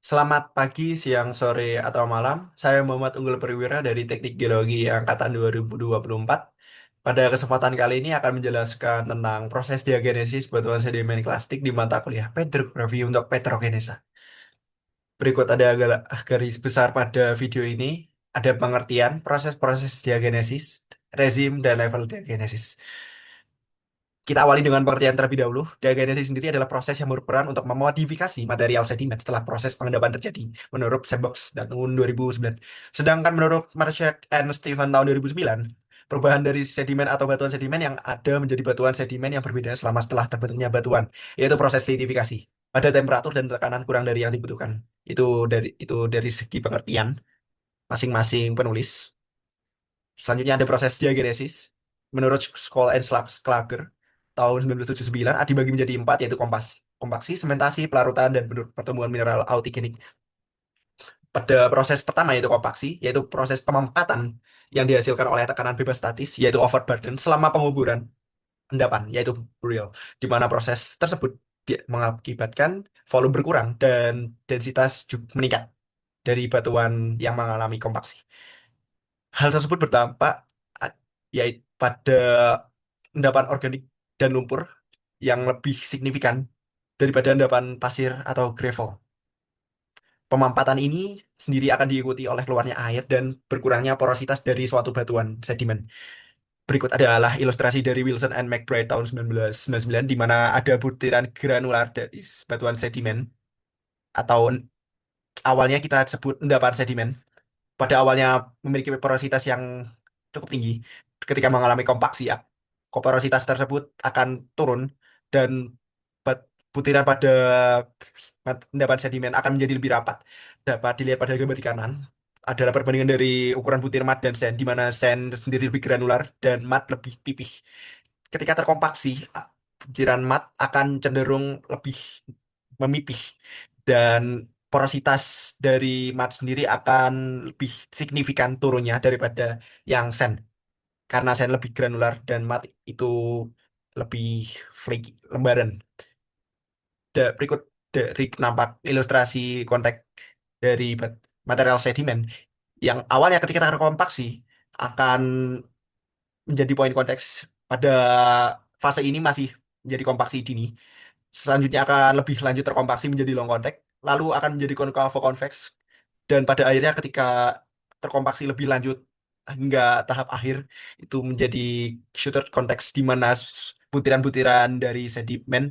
Selamat pagi, siang, sore, atau malam. Saya Muhammad Unggul Perwira dari Teknik Geologi Angkatan 2024. Pada kesempatan kali ini akan menjelaskan tentang proses diagenesis batuan sedimen klastik di mata kuliah Petrografi untuk Petrogenesa. Berikut ada garis besar pada video ini. Ada pengertian proses-proses diagenesis, rezim, dan level diagenesis. Kita awali dengan pengertian terlebih dahulu. Diagenesis sendiri adalah proses yang berperan untuk memodifikasi material sedimen setelah proses pengendapan terjadi, menurut Sandbox dan tahun 2009. Sedangkan menurut Marshak and Stephen tahun 2009, perubahan dari sedimen atau batuan sedimen yang ada menjadi batuan sedimen yang berbeda selama setelah terbentuknya batuan, yaitu proses litifikasi pada temperatur dan tekanan kurang dari yang dibutuhkan. Itu dari segi pengertian masing-masing penulis. Selanjutnya ada proses diagenesis. Menurut Scholl and Schlager tahun 1979 dibagi menjadi empat yaitu kompaksi, sementasi, pelarutan, dan pertumbuhan mineral autigenik. Pada proses pertama yaitu kompaksi, yaitu proses pemampatan yang dihasilkan oleh tekanan bebas statis yaitu overburden selama penguburan endapan yaitu burial, di mana proses tersebut mengakibatkan volume berkurang dan densitas juga meningkat dari batuan yang mengalami kompaksi. Hal tersebut berdampak a- yaitu pada endapan organik dan lumpur yang lebih signifikan daripada endapan pasir atau gravel. Pemampatan ini sendiri akan diikuti oleh keluarnya air dan berkurangnya porositas dari suatu batuan sedimen. Berikut adalah ilustrasi dari Wilson and McBride tahun 1999 di mana ada butiran granular dari batuan sedimen atau awalnya kita sebut endapan sedimen. Pada awalnya memiliki porositas yang cukup tinggi. Ketika mengalami kompaksi, porositas tersebut akan turun dan butiran pada endapan sedimen akan menjadi lebih rapat. Dapat dilihat pada gambar di kanan. Adalah perbandingan dari ukuran butir mat dan sand, di mana sand sendiri lebih granular dan mat lebih pipih. Ketika terkompaksi, butiran mat akan cenderung lebih memipih dan porositas dari mat sendiri akan lebih signifikan turunnya daripada yang sand karena sand lebih granular dan mat itu lebih flaky, lembaran. Berikut dari nampak ilustrasi konteks dari material sedimen yang awalnya ketika terkompaksi akan menjadi poin konteks pada fase ini masih menjadi kompaksi dini. Selanjutnya akan lebih lanjut terkompaksi menjadi long contact, lalu akan menjadi konkavo convex, dan pada akhirnya ketika terkompaksi lebih lanjut hingga tahap akhir itu menjadi shooter context di mana butiran-butiran dari sedimen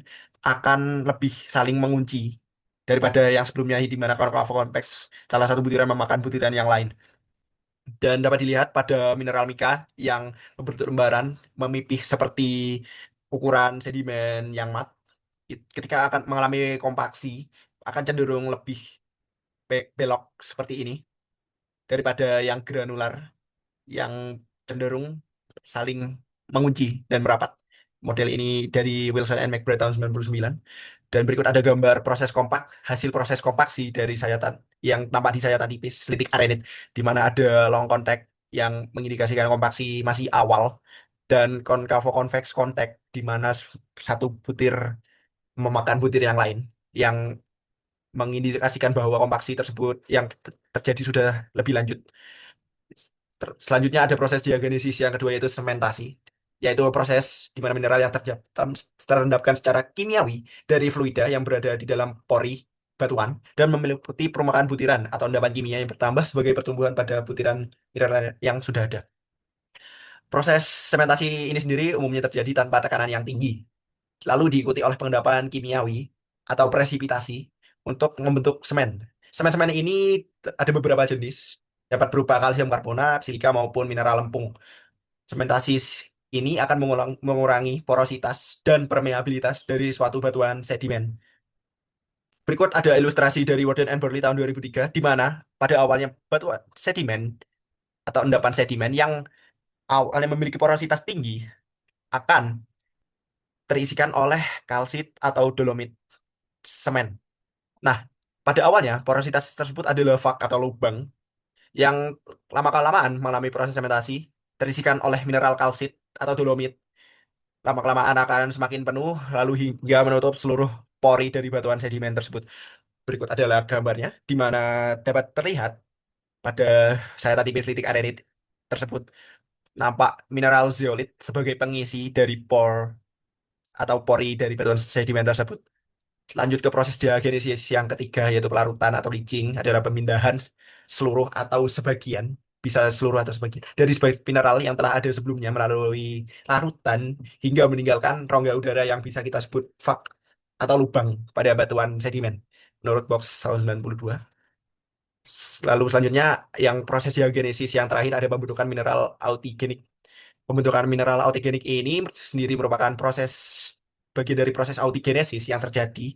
akan lebih saling mengunci daripada yang sebelumnya di mana konkavo convex salah satu butiran memakan butiran yang lain. Dan dapat dilihat pada mineral mika yang berbentuk lembaran memipih seperti ukuran sedimen yang mat ketika akan mengalami kompaksi akan cenderung lebih belok seperti ini daripada yang granular yang cenderung saling mengunci dan merapat. Model ini dari Wilson and McBride tahun 99. Dan berikut ada gambar proses kompak, hasil proses kompaksi dari sayatan yang tampak di sayatan tipis litik arenit, di mana ada long contact yang mengindikasikan kompaksi masih awal dan concavo convex contact di mana satu butir memakan butir yang lain yang mengindikasikan bahwa kompaksi tersebut yang terjadi sudah lebih lanjut. Selanjutnya ada proses diagenesis yang kedua yaitu sementasi, yaitu proses di mana mineral yang terendapkan secara kimiawi dari fluida yang berada di dalam pori batuan dan meliputi permukaan butiran atau endapan kimia yang bertambah sebagai pertumbuhan pada butiran mineral yang sudah ada. Proses sementasi ini sendiri umumnya terjadi tanpa tekanan yang tinggi, lalu diikuti oleh pengendapan kimiawi atau presipitasi untuk membentuk semen. Semen-semen ini ada beberapa jenis, dapat berupa kalsium karbonat, silika maupun mineral lempung. Sementasi ini akan mengurangi porositas dan permeabilitas dari suatu batuan sedimen. Berikut ada ilustrasi dari Warden and Burley tahun 2003, di mana pada awalnya batuan sedimen atau endapan sedimen yang awalnya memiliki porositas tinggi akan terisikan oleh kalsit atau dolomit semen. Nah, pada awalnya porositas tersebut adalah vak atau lubang yang lama-kelamaan mengalami proses sementasi, terisikan oleh mineral kalsit atau dolomit. Lama-kelamaan akan semakin penuh, lalu hingga menutup seluruh pori dari batuan sedimen tersebut. Berikut adalah gambarnya, di mana dapat terlihat pada saya tadi meslitik arenit tersebut nampak mineral zeolit sebagai pengisi dari atau pori dari batuan sedimen tersebut. Lanjut ke proses diagenesis yang ketiga yaitu pelarutan atau leaching adalah pemindahan seluruh atau sebagian, bisa seluruh atau sebagian dari mineral yang telah ada sebelumnya melalui larutan hingga meninggalkan rongga udara yang bisa kita sebut vak atau lubang pada batuan sedimen menurut box tahun 92. Lalu selanjutnya yang proses diagenesis yang terakhir ada pembentukan mineral autigenik. Pembentukan mineral autigenik ini sendiri merupakan proses bagian dari proses autigenesis yang terjadi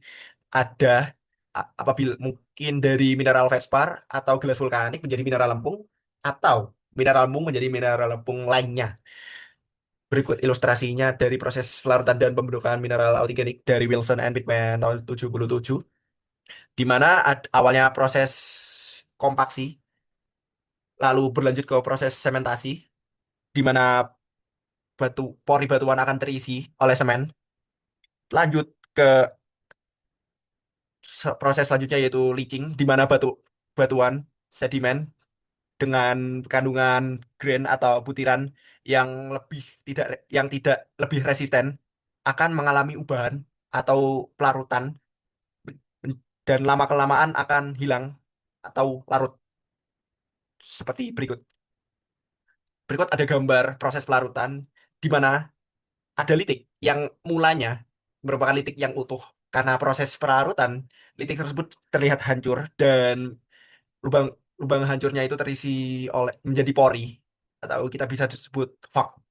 ada apabila mungkin dari mineral feldspar atau gelas vulkanik menjadi mineral lempung atau mineral mung menjadi mineral lempung lainnya. Berikut ilustrasinya dari proses pelarutan dan pembentukan mineral autigenik dari Wilson and Pittman tahun 77, di mana awalnya proses kompaksi, lalu berlanjut ke proses sementasi, di mana pori batuan akan terisi oleh semen. Lanjut ke proses selanjutnya yaitu leaching, di mana batuan sedimen dengan kandungan grain atau butiran yang lebih tidak lebih resisten akan mengalami ubahan atau pelarutan dan lama kelamaan akan hilang atau larut seperti berikut. Berikut ada gambar proses pelarutan di mana ada litik yang mulanya merupakan litik yang utuh karena proses pelarutan litik tersebut terlihat hancur dan lubang lubang hancurnya itu terisi oleh menjadi pori atau kita bisa disebut fog.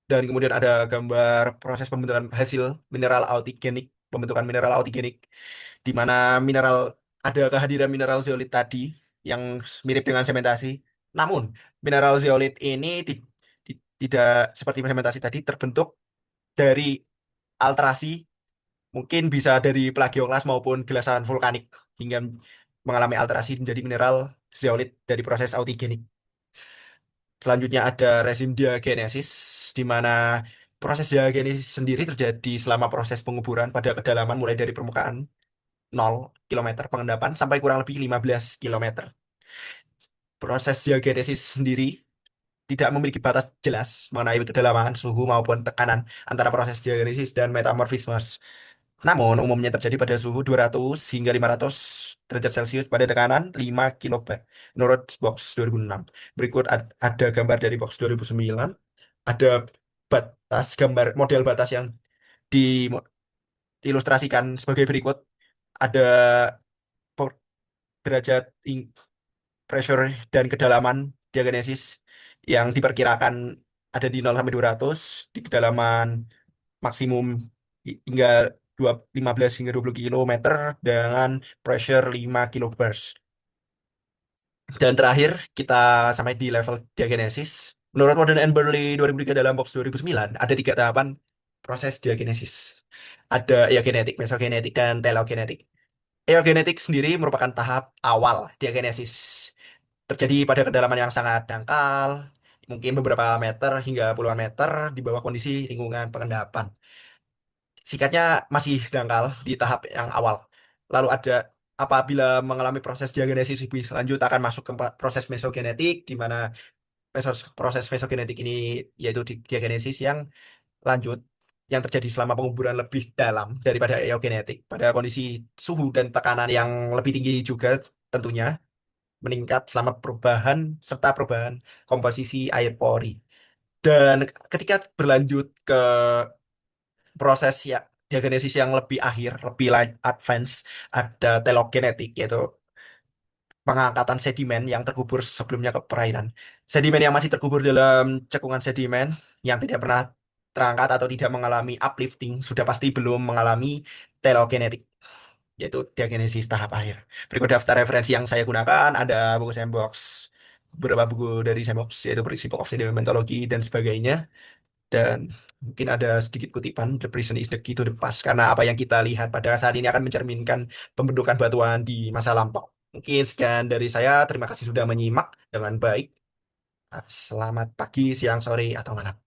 Dan kemudian ada gambar proses pembentukan hasil mineral autigenik, pembentukan mineral autigenik, di mana mineral ada kehadiran mineral zeolit tadi yang mirip dengan sementasi. Namun, mineral zeolit ini tidak seperti sementasi tadi terbentuk dari alterasi, mungkin bisa dari plagioklas maupun gelasan vulkanik hingga mengalami alterasi menjadi mineral zeolit dari proses autigenik. Selanjutnya ada rezim diagenesis, di mana proses diagenesis sendiri terjadi selama proses penguburan pada kedalaman mulai dari permukaan 0 km pengendapan sampai kurang lebih 15 km. Proses diagenesis sendiri tidak memiliki batas jelas mengenai kedalaman, suhu maupun tekanan antara proses diagenesis dan metamorfisme. Namun, umumnya terjadi pada suhu 200 hingga 500 derajat Celcius pada tekanan 5 kilobar menurut box 2006. Berikut ada gambar dari box 2009. Ada gambar model batas yang diilustrasikan sebagai berikut. Ada derajat pressure dan kedalaman diagenesis yang diperkirakan ada di 0 sampai 200 di kedalaman maksimum hingga 15 hingga 20 kilometer dengan pressure 5 kilobars. Dan terakhir kita sampai di level diagenesis. Menurut Warden and Burley 2003 dalam box 2009 ada tiga tahapan proses diagenesis. Ada eugenetik, mesogenetik, dan telogenetik. Eugenetik sendiri merupakan tahap awal diagenesis. Terjadi pada kedalaman yang sangat dangkal, mungkin beberapa meter hingga puluhan meter di bawah kondisi lingkungan pengendapan. Sikatnya masih dangkal di tahap yang awal. Lalu ada apabila mengalami proses diagenesis lebih lanjut akan masuk ke proses mesogenetik, di mana proses mesogenetik ini yaitu diagenesis yang lanjut yang terjadi selama penguburan lebih dalam daripada eugenetik pada kondisi suhu dan tekanan yang lebih tinggi juga tentunya meningkat selama perubahan serta perubahan komposisi air pori. Dan ketika berlanjut ke proses ya diagenesis yang lebih akhir, lebih advance, ada telogenetik yaitu pengangkatan sedimen yang terkubur sebelumnya ke perairan. Sedimen yang masih terkubur dalam cekungan sedimen yang tidak pernah terangkat atau tidak mengalami uplifting sudah pasti belum mengalami telogenetik, yaitu diagenesis tahap akhir. Berikut daftar referensi yang saya gunakan, ada buku Sandbox, beberapa buku dari Sandbox, yaitu Principle of Sedimentology dan sebagainya. Dan mungkin ada sedikit kutipan, the prison is the key to the past. Karena apa yang kita lihat pada saat ini akan mencerminkan pembentukan batuan di masa lampau. Mungkin sekian dari saya. Terima kasih sudah menyimak dengan baik. Selamat pagi, siang, sore, atau malam.